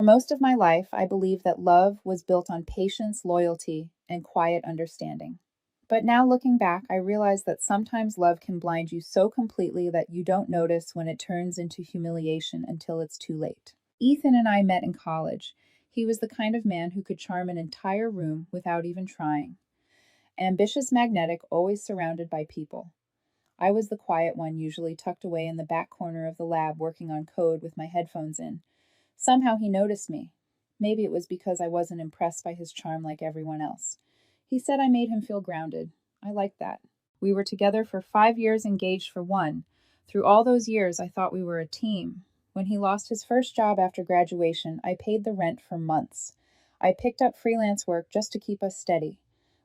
For most of my life, I believed that love was built on patience, loyalty, and quiet understanding. But now looking back, I realize that sometimes love can blind you so completely that you don't notice when it turns into humiliation until it's too late. Ethan and I met in college. He was the kind of man who could charm an entire room without even trying. Ambitious, magnetic, always surrounded by people. I was the quiet one, usually tucked away in the back corner of the lab working on code with my headphones in. Somehow he noticed me. Maybe it was because I wasn't impressed by his charm like everyone else. He said I made him feel grounded. I liked that. We were together for 5 years, engaged for one. Through all those years, I thought we were a team. When he lost his first job after graduation, I paid the rent for months. I picked up freelance work just to keep us steady.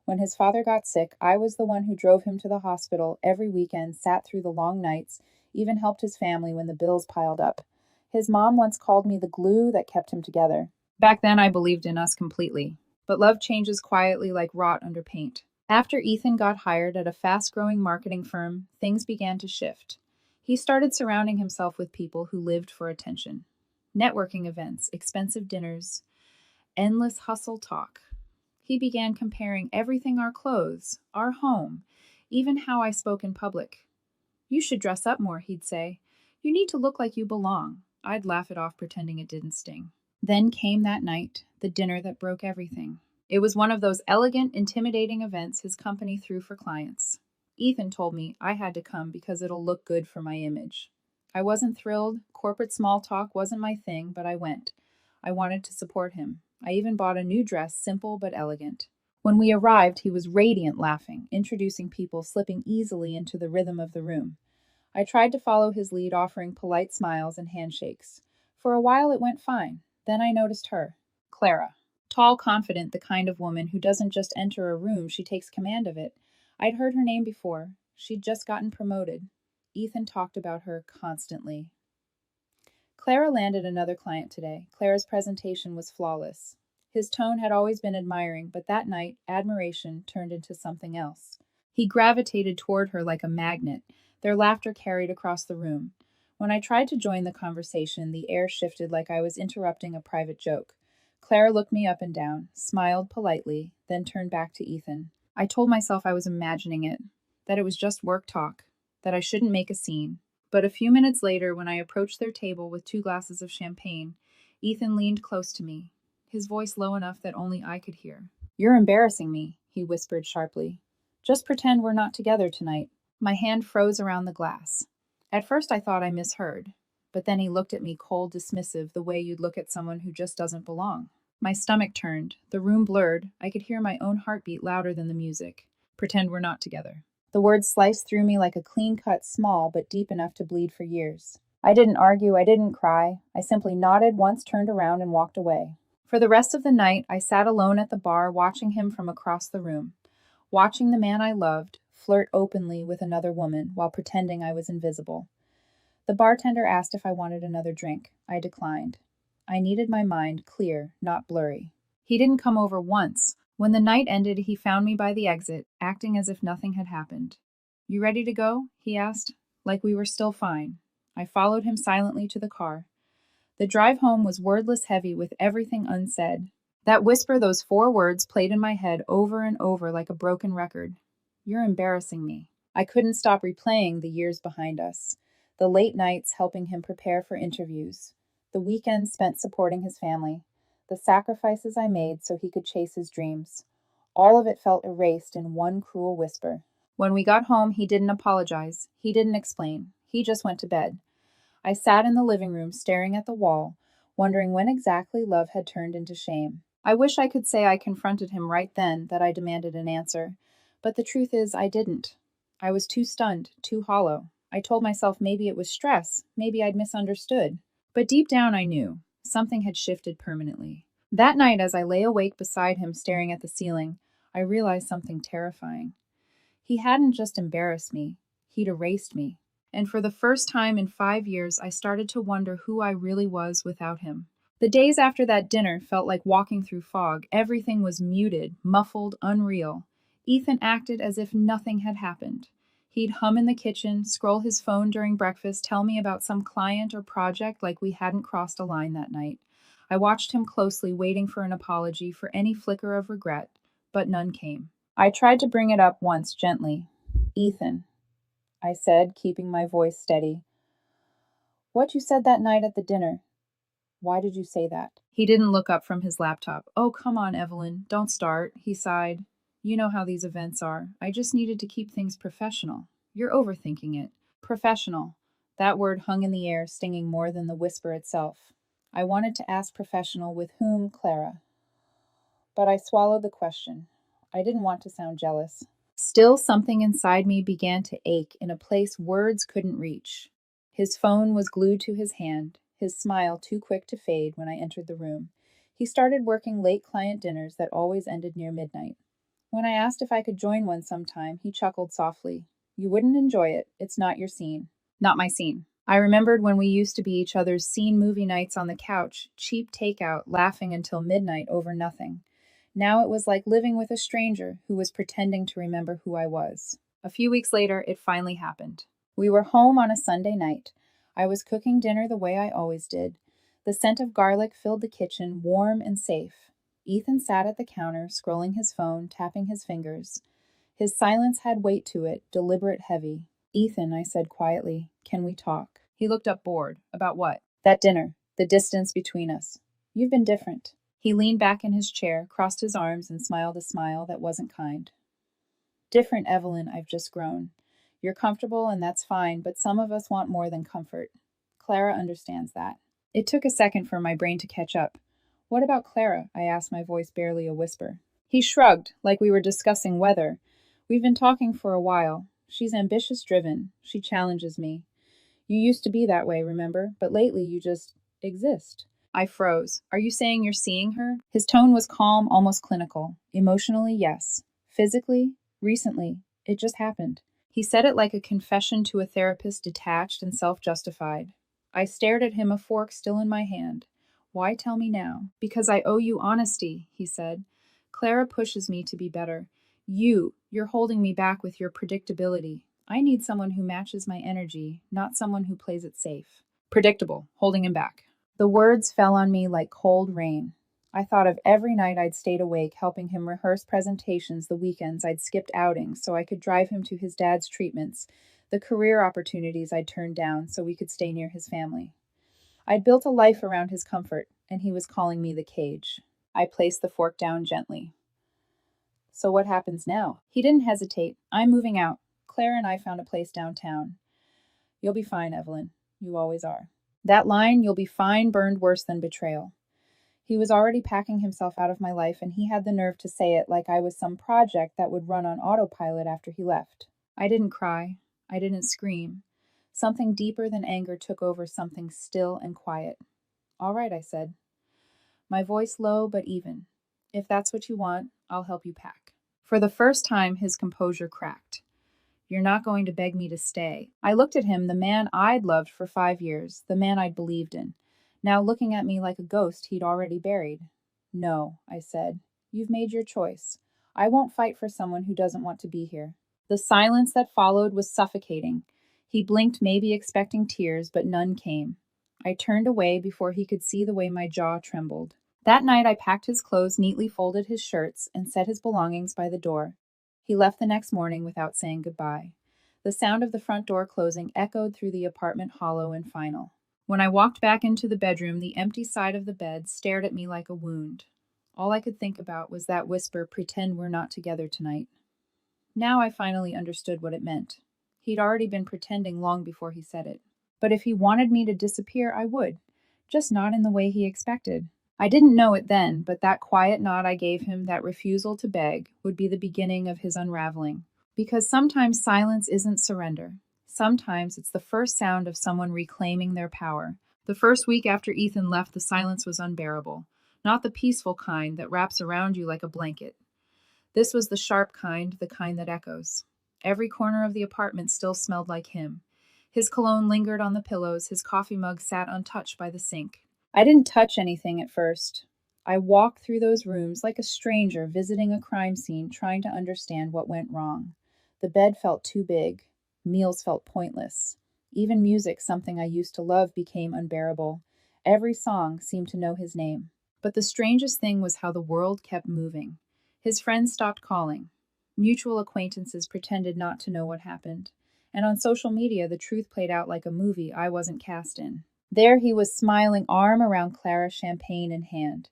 When his father got sick, I was the one who drove him to the hospital every weekend, sat through the long nights, even helped his family when the bills piled up. His mom once called me the glue that kept him together. Back then, I believed in us completely. But love changes quietly like rot under paint. After Ethan got hired at a fast growing marketing firm, things began to shift. He started surrounding himself with people who lived for attention. Networking events, expensive dinners, endless hustle talk. He began comparing everything: our clothes, our home, even how I spoke in public. You should dress up more, he'd say. You need to look like you belong. I'd laugh it off, pretending it didn't sting. Then came that night, the dinner that broke everything. It was one of those elegant, intimidating events his company threw for clients. Ethan told me I had to come because it'll look good for my image. I wasn't thrilled. Corporate small talk wasn't my thing, but I went. I wanted to support him. I even bought a new dress, simple but elegant. When we arrived, he was radiant, laughing, introducing people, slipping easily into the rhythm of the room. I tried to follow his lead, offering polite smiles and handshakes. For a while it went fine. Then I noticed her, Clara. Tall, confident, the kind of woman who doesn't just enter a room, she takes command of it. I'd heard her name before. She'd just gotten promoted. Ethan talked about her constantly. Clara landed another client today. Clara's presentation was flawless. His tone had always been admiring, but that night, admiration turned into something else. He gravitated toward her like a magnet. Their laughter carried across the room. When I tried to join the conversation, the air shifted like I was interrupting a private joke. Clara looked me up and down, smiled politely, then turned back to Ethan. I told myself I was imagining it, that it was just work talk, that I shouldn't make a scene. But a few minutes later, when I approached their table with 2 glasses of champagne, Ethan leaned close to me, his voice low enough that only I could hear. You're embarrassing me, he whispered sharply. Just pretend we're not together tonight. My hand froze around the glass. At first I thought I misheard, but then he looked at me cold, dismissive, the way you'd look at someone who just doesn't belong. My stomach turned, the room blurred, I could hear my own heartbeat louder than the music. Pretend we're not together. The words sliced through me like a clean cut, small but deep enough to bleed for years. I didn't argue, I didn't cry. I simply nodded once, turned around, and walked away. For the rest of the night, I sat alone at the bar, watching him from across the room, watching the man I loved flirt openly with another woman while pretending I was invisible. The bartender asked if I wanted another drink. I declined. I needed my mind clear, not blurry. He didn't come over once. When the night ended, he found me by the exit, acting as if nothing had happened. You ready to go? He asked, like we were still fine. I followed him silently to the car. The drive home was wordless, heavy with everything unsaid. That whisper, those 4 words, played in my head over and over like a broken record. You're embarrassing me. I couldn't stop replaying the years behind us. The late nights helping him prepare for interviews. The weekends spent supporting his family. The sacrifices I made so he could chase his dreams. All of it felt erased in one cruel whisper. When we got home, he didn't apologize. He didn't explain. He just went to bed. I sat in the living room, staring at the wall, wondering when exactly love had turned into shame. I wish I could say I confronted him right then, that I demanded an answer. But the truth is, I didn't. I was too stunned, too hollow. I told myself maybe it was stress, maybe I'd misunderstood. But deep down I knew. Something had shifted permanently. That night, as I lay awake beside him staring at the ceiling, I realized something terrifying. He hadn't just embarrassed me, he'd erased me. And for the first time in 5 years, I started to wonder who I really was without him. The days after that dinner felt like walking through fog. Everything was muted, muffled, unreal. Ethan acted as if nothing had happened. He'd hum in the kitchen, scroll his phone during breakfast, tell me about some client or project like we hadn't crossed a line that night. I watched him closely, waiting for an apology, for any flicker of regret, but none came. I tried to bring it up once, gently. "Ethan," I said, keeping my voice steady. "What you said that night at the dinner. Why did you say that?" He didn't look up from his laptop. "Oh, come on, Evelyn. Don't start," he sighed. "You know how these events are. I just needed to keep things professional. You're overthinking it." Professional. That word hung in the air, stinging more than the whisper itself. I wanted to ask professional with whom, Clara. But I swallowed the question. I didn't want to sound jealous. Still, something inside me began to ache in a place words couldn't reach. His phone was glued to his hand, his smile too quick to fade when I entered the room. He started working late client dinners that always ended near midnight. When I asked if I could join one sometime, he chuckled softly. "You wouldn't enjoy it. It's not your scene." Not my scene. I remembered when we used to be each other's scene movie nights on the couch, cheap takeout, laughing until midnight over nothing. Now it was like living with a stranger who was pretending to remember who I was. A few weeks later, it finally happened. We were home on a Sunday night. I was cooking dinner the way I always did. The scent of garlic filled the kitchen, warm and safe. Ethan sat at the counter, scrolling his phone, tapping his fingers. His silence had weight to it, deliberate, heavy. "Ethan," I said quietly, "can we talk?" He looked up, bored. "About what?" "That dinner. The distance between us. You've been different." He leaned back in his chair, crossed his arms, and smiled a smile that wasn't kind. "Different, Evelyn, I've just grown. You're comfortable, and that's fine, but some of us want more than comfort. Clara understands that." It took a second for my brain to catch up. "What about Clara?" I asked, my voice barely a whisper. He shrugged, like we were discussing weather. "We've been talking for a while. She's ambitious driven. She challenges me. You used to be that way, remember? But lately you just exist." I froze. "Are you saying you're seeing her?" His tone was calm, almost clinical. "Emotionally, yes. Physically, recently, it just happened." He said it like a confession to a therapist, detached and self-justified. I stared at him, a fork still in my hand. "Why tell me now?" "Because I owe you honesty," he said. "Clara pushes me to be better. You're holding me back with your predictability. I need someone who matches my energy, not someone who plays it safe." Predictable, holding him back. The words fell on me like cold rain. I thought of every night I'd stayed awake helping him rehearse presentations, the weekends I'd skipped outings so I could drive him to his dad's treatments, the career opportunities I'd turned down so we could stay near his family. I'd built a life around his comfort, and he was calling me the cage. I placed the fork down gently. "So what happens now?" He didn't hesitate. "I'm moving out. Claire and I found a place downtown. You'll be fine, Evelyn. You always are." That line, "you'll be fine," burned worse than betrayal. He was already packing himself out of my life, and he had the nerve to say it like I was some project that would run on autopilot after he left. I didn't cry. I didn't scream. Something deeper than anger took over, something still and quiet. "All right," I said, my voice low but even. "If that's what you want, I'll help you pack." For the first time, his composure cracked. "You're not going to beg me to stay." I looked at him, the man I'd loved for 5 years, the man I'd believed in, now looking at me like a ghost he'd already buried. "No," I said. "You've made your choice. I won't fight for someone who doesn't want to be here." The silence that followed was suffocating. He blinked, maybe expecting tears, but none came. I turned away before he could see the way my jaw trembled. That night I packed his clothes, neatly folded his shirts, and set his belongings by the door. He left the next morning without saying goodbye. The sound of the front door closing echoed through the apartment, hollow and final. When I walked back into the bedroom, the empty side of the bed stared at me like a wound. All I could think about was that whisper, "Pretend we're not together tonight." Now I finally understood what it meant. He'd already been pretending long before he said it. But if he wanted me to disappear, I would. Just not in the way he expected. I didn't know it then, but that quiet nod I gave him, that refusal to beg, would be the beginning of his unraveling. Because sometimes silence isn't surrender. Sometimes it's the first sound of someone reclaiming their power. The first week after Ethan left, the silence was unbearable. Not the peaceful kind that wraps around you like a blanket. This was the sharp kind, the kind that echoes. Every corner of the apartment still smelled like him. His cologne lingered on the pillows, his coffee mug sat untouched by the sink. I didn't touch anything at first. I walked through those rooms like a stranger visiting a crime scene, trying to understand what went wrong. The bed felt too big. Meals felt pointless. Even music, something I used to love, became unbearable. Every song seemed to know his name. But the strangest thing was how the world kept moving. His friends stopped calling. Mutual acquaintances pretended not to know what happened. And on social media, the truth played out like a movie I wasn't cast in. There he was smiling, arm around Clara, champagne in hand.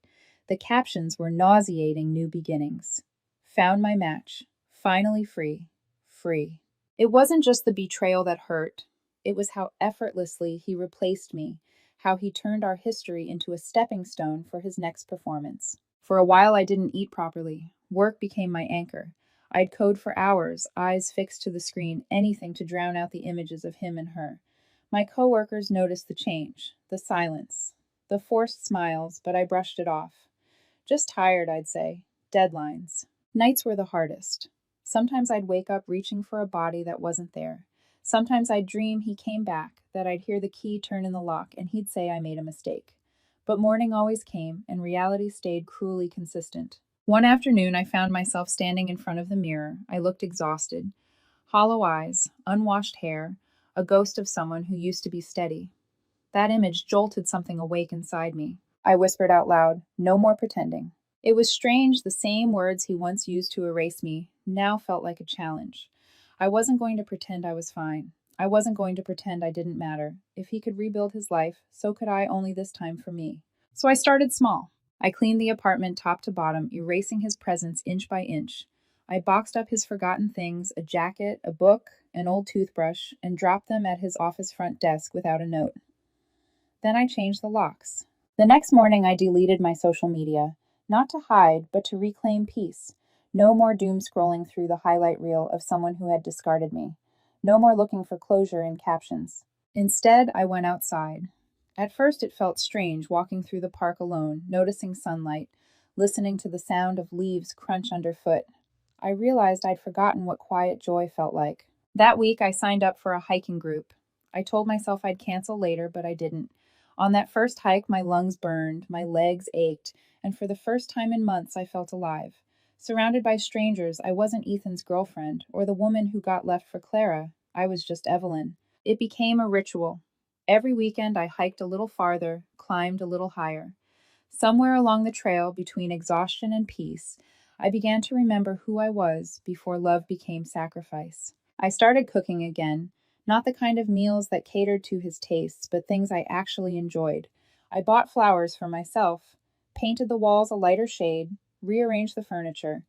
The captions were nauseating new beginnings. Found my match. Finally free. Free. It wasn't just the betrayal that hurt. It was how effortlessly he replaced me, how he turned our history into a stepping stone for his next performance. For a while, I didn't eat properly. Work became my anchor. I'd code for hours, eyes fixed to the screen, anything to drown out the images of him and her. My coworkers noticed the change, the silence, the forced smiles, but I brushed it off. Just tired, I'd say. Deadlines. Nights were the hardest. Sometimes I'd wake up reaching for a body that wasn't there. Sometimes I'd dream he came back, that I'd hear the key turn in the lock and he'd say I made a mistake. But morning always came, and reality stayed cruelly consistent. One afternoon, I found myself standing in front of the mirror. I looked exhausted. Hollow eyes, unwashed hair, a ghost of someone who used to be steady. That image jolted something awake inside me. I whispered out loud, "No more pretending." It was strange, the same words he once used to erase me now felt like a challenge. I wasn't going to pretend I was fine. I wasn't going to pretend I didn't matter. If he could rebuild his life, so could I, only this time for me. So I started small. I cleaned the apartment top to bottom, erasing his presence inch by inch. I boxed up his forgotten things, a jacket, a book, an old toothbrush, and dropped them at his office front desk without a note. Then I changed the locks. The next morning, I deleted my social media, not to hide, but to reclaim peace. No more doom scrolling through the highlight reel of someone who had discarded me. No more looking for closure in captions. Instead, I went outside. At first, it felt strange walking through the park alone, noticing sunlight, listening to the sound of leaves crunch underfoot. I realized I'd forgotten what quiet joy felt like. That week, I signed up for a hiking group. I told myself I'd cancel later, but I didn't. On that first hike, my lungs burned, my legs ached, and for the first time in months, I felt alive. Surrounded by strangers, I wasn't Ethan's girlfriend or the woman who got left for Clara. I was just Evelyn. It became a ritual. Every weekend, I hiked a little farther, climbed a little higher. Somewhere along the trail between exhaustion and peace, I began to remember who I was before love became sacrifice. I started cooking again, not the kind of meals that catered to his tastes, but things I actually enjoyed. I bought flowers for myself, painted the walls a lighter shade, rearranged the furniture.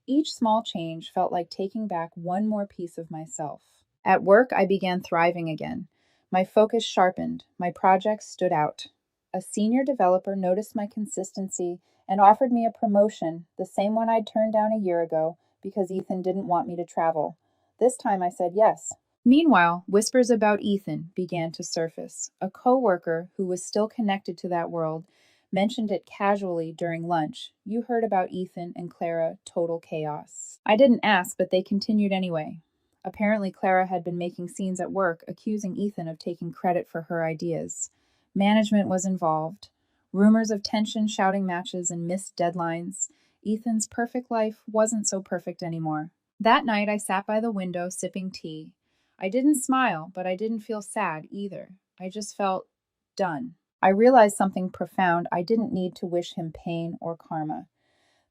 Each small change felt like taking back one more piece of myself. At work, I began thriving again. My focus sharpened, my projects stood out. A senior developer noticed my consistency and offered me a promotion, the same one I'd turned down a year ago because Ethan didn't want me to travel. This time I said yes. Meanwhile, whispers about Ethan began to surface. A coworker who was still connected to that world mentioned it casually during lunch. "You heard about Ethan and Clara, total chaos." I didn't ask, but they continued anyway. Apparently, Clara had been making scenes at work, accusing Ethan of taking credit for her ideas. Management was involved. Rumors of tension, shouting matches, and missed deadlines. Ethan's perfect life wasn't so perfect anymore. That night, I sat by the window sipping tea. I didn't smile, but I didn't feel sad either. I just felt done. I realized something profound. I didn't need to wish him pain or karma.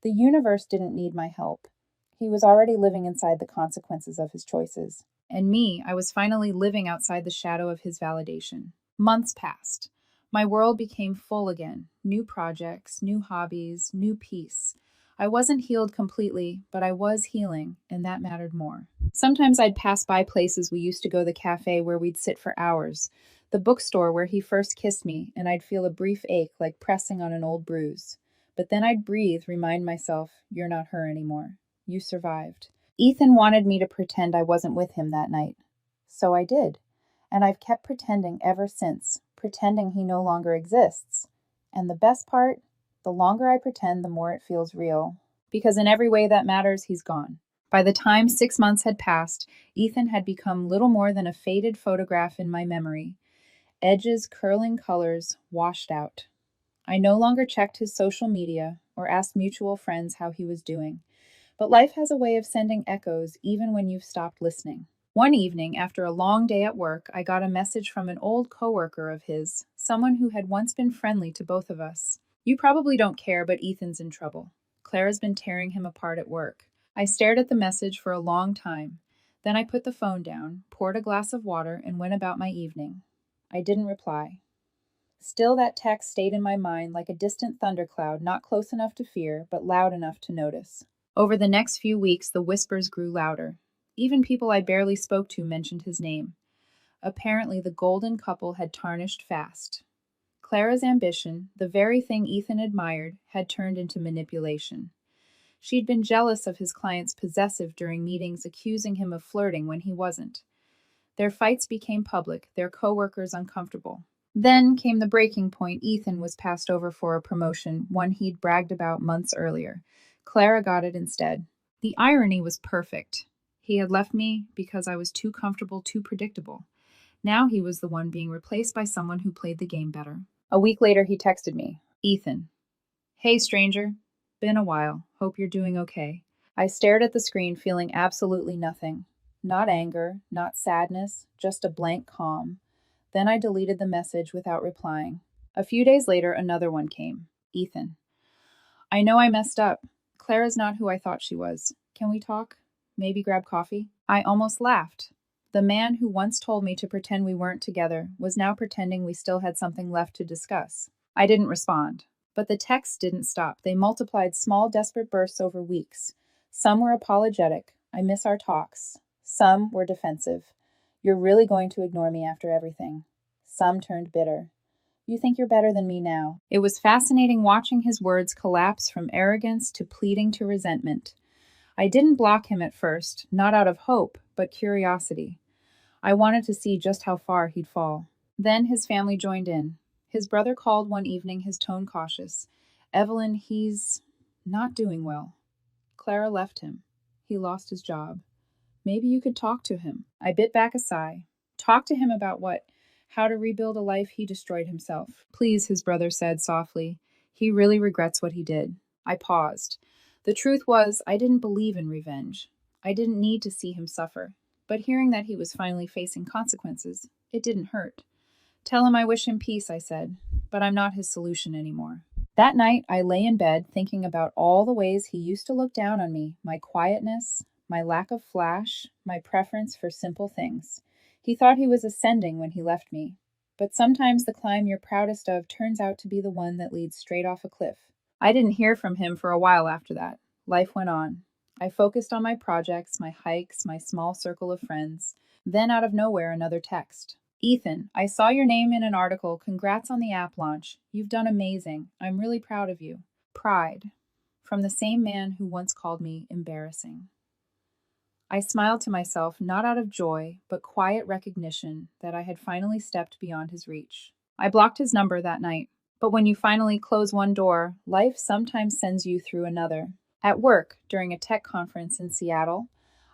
The universe didn't need my help. He was already living inside the consequences of his choices. And me, I was finally living outside the shadow of his validation. Months passed. My world became full again. New projects, new hobbies, new peace. I wasn't healed completely, but I was healing, and that mattered more. Sometimes I'd pass by places we used to go, the cafe where we'd sit for hours, the bookstore where he first kissed me, and I'd feel a brief ache like pressing on an old bruise. But then I'd breathe, remind myself, "You're not her anymore. You survived." Ethan wanted me to pretend I wasn't with him that night. So I did. And I've kept pretending ever since, pretending he no longer exists. And the best part, the longer I pretend, the more it feels real. Because in every way that matters, he's gone. By the time 6 months had passed, Ethan had become little more than a faded photograph in my memory. Edges, curling colors, washed out. I no longer checked his social media or asked mutual friends how he was doing. But life has a way of sending echoes even when you've stopped listening. One evening, after a long day at work, I got a message from an old coworker of his, someone who had once been friendly to both of us. You probably don't care, but Ethan's in trouble. Clara's been tearing him apart at work. I stared at the message for a long time. Then I put the phone down, poured a glass of water, and went about my evening. I didn't reply. Still, that text stayed in my mind like a distant thundercloud, not close enough to fear, but loud enough to notice. Over the next few weeks, the whispers grew louder. Even people I barely spoke to mentioned his name. Apparently, the golden couple had tarnished fast. Clara's ambition, the very thing Ethan admired, had turned into manipulation. She'd been jealous of his client's possessive during meetings, accusing him of flirting when he wasn't. Their fights became public, their coworkers uncomfortable. Then came the breaking point. Ethan was passed over for a promotion, one he'd bragged about months earlier. Clara got it instead. The irony was perfect. He had left me because I was too comfortable, too predictable. Now he was the one being replaced by someone who played the game better. A week later, he texted me, Ethan. Hey, stranger. Been a while. Hope you're doing okay. I stared at the screen, feeling absolutely nothing. Not anger, not sadness, just a blank calm. Then I deleted the message without replying. A few days later, another one came. Ethan. I know I messed up. Clara's not who I thought she was. Can we talk? Maybe grab coffee? I almost laughed. The man who once told me to pretend we weren't together was now pretending we still had something left to discuss. I didn't respond. But the texts didn't stop. They multiplied small, desperate bursts over weeks. Some were apologetic. I miss our talks. Some were defensive. You're really going to ignore me after everything. Some turned bitter. You think you're better than me now. It was fascinating watching his words collapse from arrogance to pleading to resentment. I didn't block him at first, not out of hope, but curiosity. I wanted to see just how far he'd fall. Then his family joined in. His brother called one evening, his tone cautious. Evelyn, he's not doing well. Clara left him. He lost his job. Maybe you could talk to him. I bit back a sigh. Talk to him about what? How to rebuild a life he destroyed himself. Please, his brother said softly. He really regrets what he did. I paused. The truth was, I didn't believe in revenge. I didn't need to see him suffer. But hearing that he was finally facing consequences, it didn't hurt. Tell him I wish him peace, I said, but I'm not his solution anymore. That night, I lay in bed thinking about all the ways he used to look down on me, my quietness, my lack of flash, my preference for simple things. He thought he was ascending when he left me, but sometimes the climb you're proudest of turns out to be the one that leads straight off a cliff. I didn't hear from him for a while after that. Life went on. I focused on my projects, my hikes, my small circle of friends. Then out of nowhere, another text. Ethan, I saw your name in an article. Congrats on the app launch. You've done amazing. I'm really proud of you. Pride. From the same man who once called me embarrassing. I smiled to myself, not out of joy, but quiet recognition that I had finally stepped beyond his reach. I blocked his number that night. But when you finally close one door, life sometimes sends you through another. At work, during a tech conference in Seattle,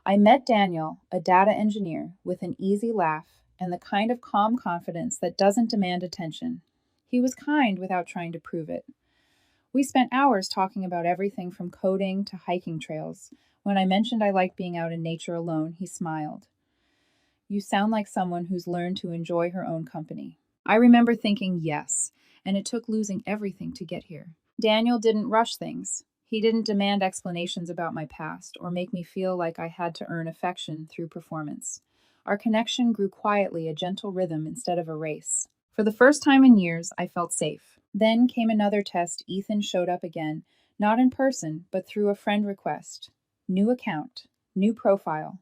I met Daniel, a data engineer, with an easy laugh and the kind of calm confidence that doesn't demand attention. He was kind without trying to prove it. We spent hours talking about everything from coding to hiking trails. When I mentioned I liked being out in nature alone, he smiled. You sound like someone who's learned to enjoy her own company. I remember thinking yes, and it took losing everything to get here. Daniel didn't rush things. He didn't demand explanations about my past or make me feel like I had to earn affection through performance. Our connection grew quietly, a gentle rhythm instead of a race. For the first time in years, I felt safe. Then came another test. Ethan showed up again, not in person, but through a friend request. New account, new profile.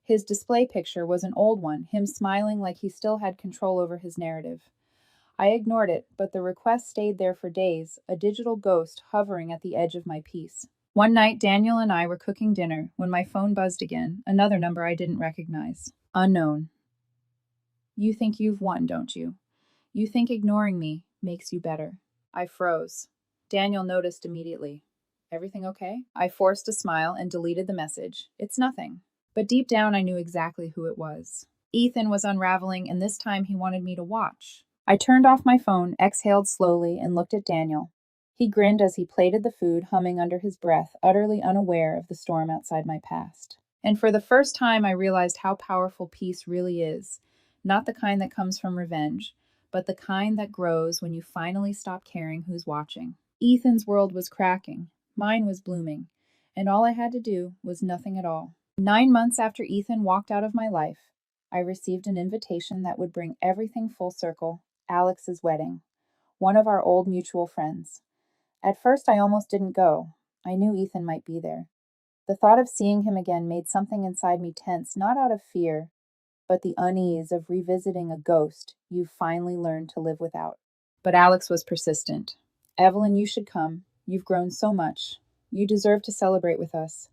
His display picture was an old one, him smiling like he still had control over his narrative. I ignored it, but the request stayed there for days, a digital ghost hovering at the edge of my peace. One night, Daniel and I were cooking dinner when my phone buzzed again, another number I didn't recognize. Unknown. You think you've won, don't you? You think ignoring me makes you better. I froze. Daniel noticed immediately. Everything okay? I forced a smile and deleted the message. It's nothing. But deep down, I knew exactly who it was. Ethan was unraveling, and this time he wanted me to watch. I turned off my phone, exhaled slowly, and looked at Daniel. He grinned as he plated the food, humming under his breath, utterly unaware of the storm outside my past. And for the first time, I realized how powerful peace really is. Not the kind that comes from revenge, but the kind that grows when you finally stop caring who's watching. Ethan's world was cracking, mine was blooming, and all I had to do was nothing at all. 9 months after Ethan walked out of my life, I received an invitation that would bring everything full circle: Alex's wedding, one of our old mutual friends. At first, I almost didn't go. I knew Ethan might be there. The thought of seeing him again made something inside me tense, not out of fear, but the unease of revisiting a ghost you've finally learned to live without. But Alex was persistent. Evelyn, you should come. You've grown so much. You deserve to celebrate with us.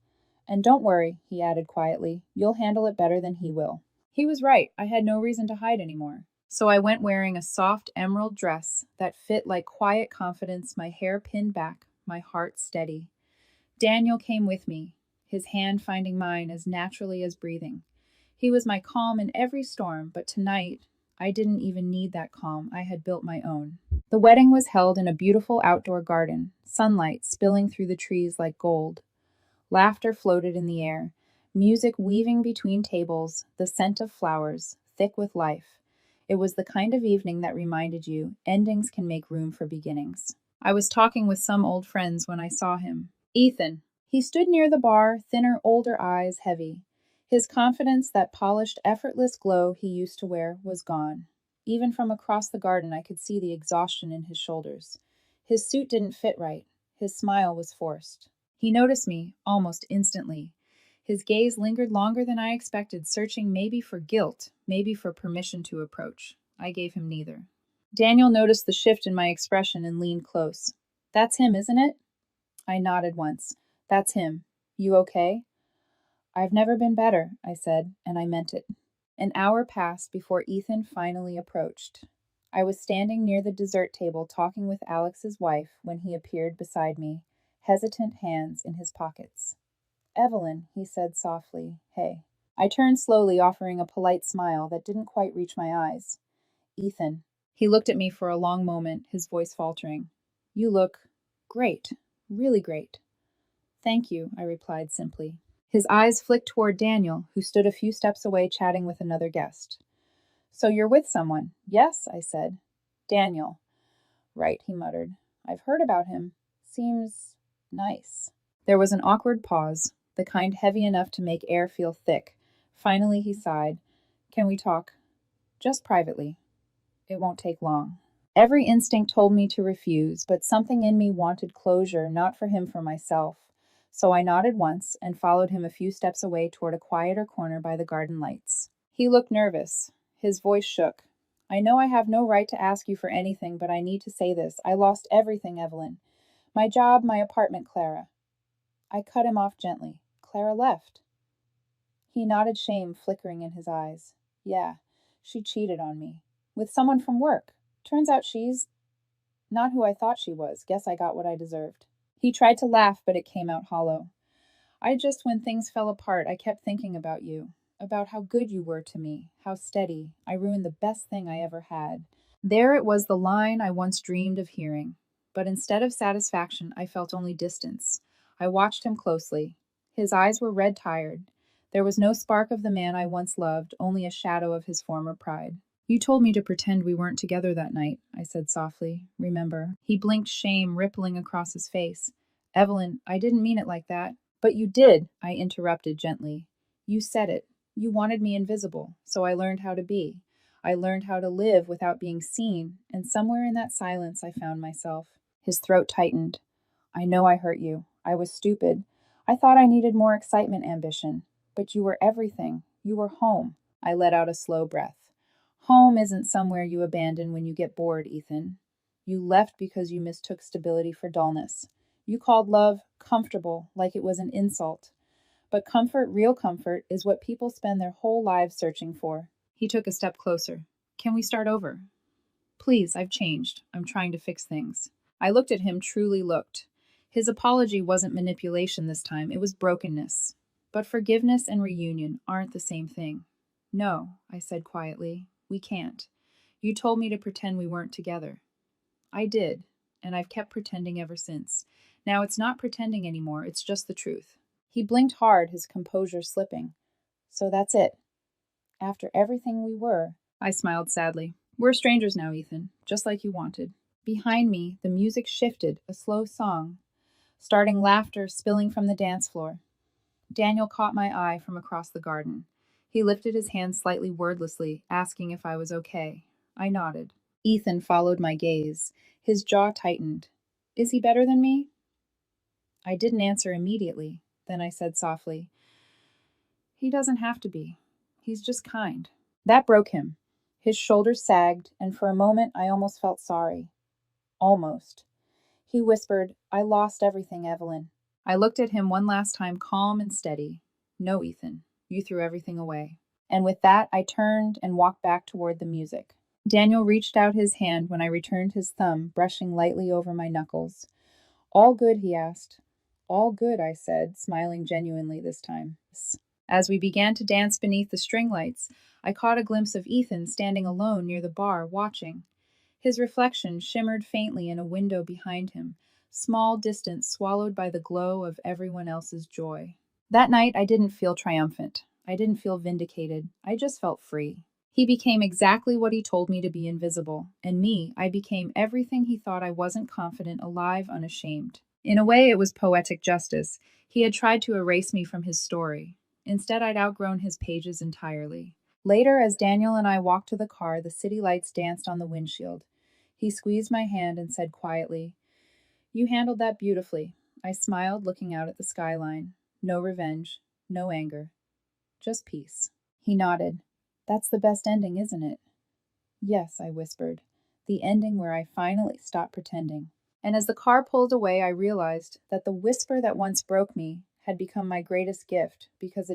And don't worry, he added quietly, you'll handle it better than he will. He was right. I had no reason to hide anymore. So I went wearing a soft emerald dress that fit like quiet confidence, my hair pinned back, my heart steady. Daniel came with me, his hand finding mine as naturally as breathing. He was my calm in every storm, but tonight I didn't even need that calm. I had built my own. The wedding was held in a beautiful outdoor garden, sunlight spilling through the trees like gold. Laughter floated in the air, music weaving between tables, the scent of flowers, thick with life. It was the kind of evening that reminded you endings can make room for beginnings. I was talking with some old friends when I saw him. Ethan. He stood near the bar, thinner, older eyes heavy. His confidence, that polished, effortless glow he used to wear, was gone. Even from across the garden, I could see the exhaustion in his shoulders. His suit didn't fit right. His smile was forced. He noticed me almost instantly. His gaze lingered longer than I expected, searching maybe for guilt, maybe for permission to approach. I gave him neither. Daniel noticed the shift in my expression and leaned close. That's him, isn't it? I nodded once. That's him. You okay? I've never been better, I said, and I meant it. An hour passed before Ethan finally approached. I was standing near the dessert table talking with Alex's wife when he appeared beside me, hesitant hands in his pockets. Evelyn, he said softly, hey. I turned slowly, offering a polite smile that didn't quite reach my eyes. Ethan. He looked at me for a long moment, his voice faltering. You look great, really great. Thank you, I replied simply. His eyes flicked toward Daniel, who stood a few steps away chatting with another guest. So you're with someone? Yes, I said. Daniel. Right, he muttered. I've heard about him. Seems nice. There was an awkward pause, the kind heavy enough to make air feel thick. Finally, he sighed. Can we talk? Just privately. It won't take long. Every instinct told me to refuse, but something in me wanted closure, not for him, for myself. So I nodded once and followed him a few steps away toward a quieter corner by the garden lights. He looked nervous. His voice shook. I know I have no right to ask you for anything, but I need to say this. I lost everything, Evelyn. My job, my apartment, Clara. I cut him off gently. Clara left. He nodded, shame flickering in his eyes. Yeah, she cheated on me. With someone from work. Turns out she's not who I thought she was. Guess I got what I deserved. He tried to laugh, but it came out hollow. When things fell apart, I kept thinking about you, about how good you were to me, how steady. I ruined the best thing I ever had. There it was, the line I once dreamed of hearing. But instead of satisfaction, I felt only distance. I watched him closely. His eyes were red tired. There was no spark of the man I once loved, only a shadow of his former pride. You told me to pretend we weren't together that night, I said softly. Remember? He blinked, shame rippling across his face. Evelyn, I didn't mean it like that. But you did, I interrupted gently. You said it. You wanted me invisible, so I learned how to be. I learned how to live without being seen, and somewhere in that silence I found myself. His throat tightened. I know I hurt you. I was stupid. I thought I needed more excitement, ambition. But you were everything. You were home. I let out a slow breath. Home isn't somewhere you abandon when you get bored, Ethan. You left because you mistook stability for dullness. You called love comfortable, like it was an insult. But comfort, real comfort, is what people spend their whole lives searching for. He took a step closer. Can we start over? Please, I've changed. I'm trying to fix things. I looked at him, truly looked. His apology wasn't manipulation this time, it was brokenness. But forgiveness and reunion aren't the same thing. No, I said quietly, we can't. You told me to pretend we weren't together. I did, and I've kept pretending ever since. Now it's not pretending anymore, it's just the truth. He blinked hard, his composure slipping. So that's it. After everything we were. I smiled sadly. We're strangers now, Ethan, just like you wanted. Behind me, the music shifted, a slow song, starting laughter spilling from the dance floor. Daniel caught my eye from across the garden. He lifted his hand slightly wordlessly, asking if I was okay. I nodded. Ethan followed my gaze. His jaw tightened. Is he better than me? I didn't answer immediately. Then I said softly, he doesn't have to be. He's just kind. That broke him. His shoulders sagged, and for a moment I almost felt sorry. Almost. He whispered, I lost everything, Evelyn. I looked at him one last time, calm and steady. No, Ethan, you threw everything away. And with that, I turned and walked back toward the music. Daniel reached out his hand when I returned his thumb, brushing lightly over my knuckles. All good, he asked. All good, I said, smiling genuinely this time. As we began to dance beneath the string lights, I caught a glimpse of Ethan standing alone near the bar, watching. His reflection shimmered faintly in a window behind him, small, distant, swallowed by the glow of everyone else's joy. That night, I didn't feel triumphant. I didn't feel vindicated. I just felt free. He became exactly what he told me to be, invisible, and me, I became everything he thought I wasn't, confident, alive, unashamed. In a way, it was poetic justice. He had tried to erase me from his story. Instead, I'd outgrown his pages entirely. Later, as Daniel and I walked to the car, the city lights danced on the windshield. He squeezed my hand and said quietly, You handled that beautifully. I smiled, looking out at the skyline. No revenge, no anger, just peace. He nodded. That's the best ending, isn't it? Yes, I whispered. The ending where I finally stopped pretending. And as the car pulled away, I realized that the whisper that once broke me had become my greatest gift because it